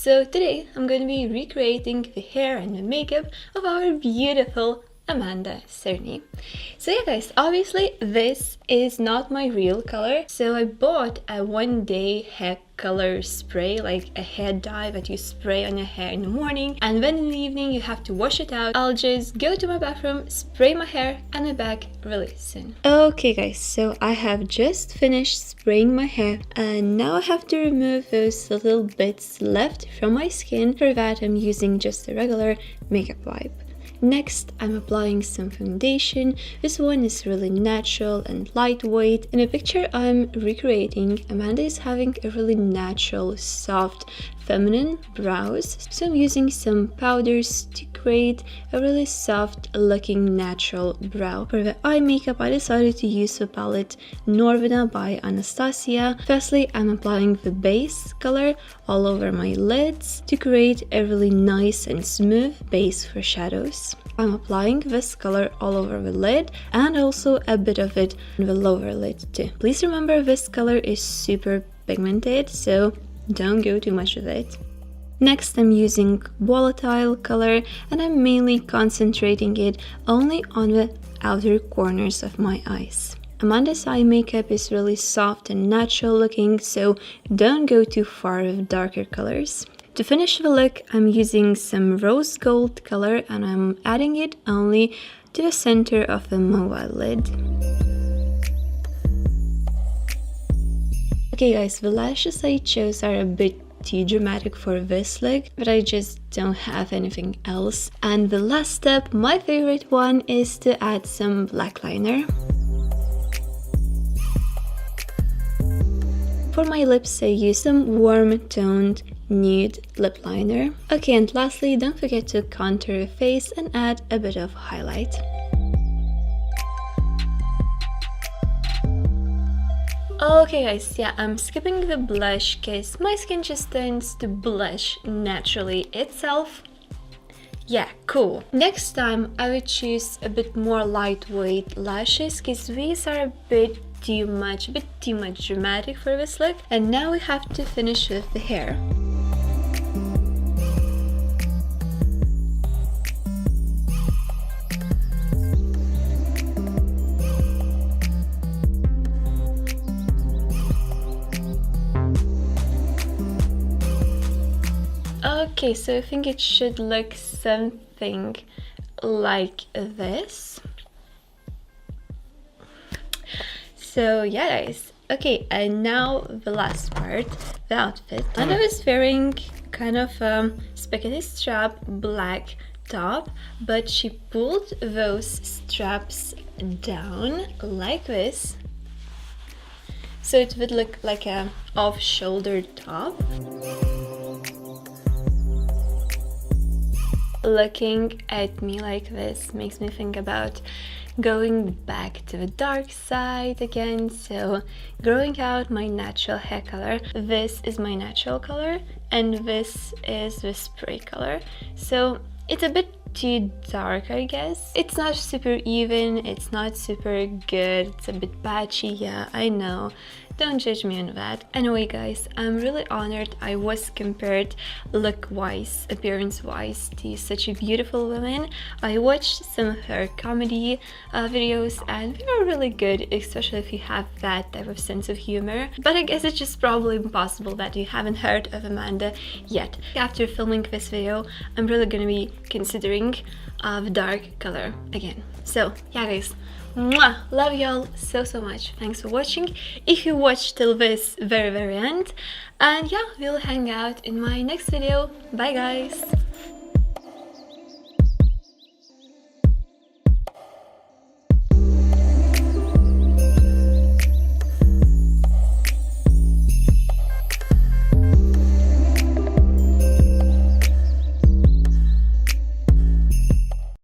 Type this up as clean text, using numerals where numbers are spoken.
So today I'm going to be recreating the hair and the makeup of our beautiful Amanda CERNY. So yeah guys, obviously this is not my real color, so I bought a one-day hair color spray, like a hair dye that you spray on your hair in the morning, and then in the evening you have to wash it out. I'll just go to my bathroom, spray my hair, and I'm back really soon. Okay guys, so I have just finished spraying my hair, and now I have to remove those little bits left from my skin. For that I'm using just a regular makeup wipe. Next, I'm applying some foundation. This one is really natural and lightweight. In the picture I'm recreating, Amanda is having a really natural, soft, feminine brows. So I'm using some powders to create a really soft looking natural brow. For the eye makeup, I decided to use the palette Norvina by Anastasia. Firstly, I'm applying the base color all over my lids to create a really nice and smooth base for shadows. I'm applying this color all over the lid and also a bit of it on the lower lid too. Please remember this color is super pigmented, so don't go too much with it. Next, I'm using volatile color and I'm mainly concentrating it only on the outer corners of my eyes. Amanda's eye makeup is really soft and natural looking, so don't go too far with darker colors. To finish the look, I'm using some rose gold color and I'm adding it only to the center of the mobile lid. Okay guys, the lashes I chose are a bit too dramatic for this look, but I just don't have anything else. And the last step, my favorite one, is to add some black liner. For my lips, I use some warm toned nude lip liner. Okay, and lastly, don't forget to contour your face and add a bit of highlight. Okay guys, yeah, I'm skipping the blush because my skin just tends to blush naturally itself. Yeah, cool. Next time I would choose a bit more lightweight lashes because these are a bit too much dramatic for this look. And now we have to finish with the hair. Okay, so I think it should look something like this. So yeah guys, okay, and now the last part, the outfit. Anna was wearing kind of spaghetti strap black top, but she pulled those straps down like this, so it would look like a off-shoulder top. Looking at me like this makes me think about going back to the dark side again, so growing out my natural hair color. This is my natural color and this is the spray color, so it's a bit too dark, I guess. It's not super even, it's not super good, it's a bit patchy, yeah, I know. Don't judge me on that. Anyway guys, I'm really honored I was compared look-wise, appearance-wise to such a beautiful woman. I watched some of her comedy videos and they were really good, especially if you have that type of sense of humor. But I guess it's just probably impossible that you haven't heard of Amanda yet. After filming this video, I'm really gonna be considering the dark color again. So yeah guys, mwah, love y'all so much. Thanks for watching, if you watched till this very end, and yeah, we'll hang out in my next video. Bye guys.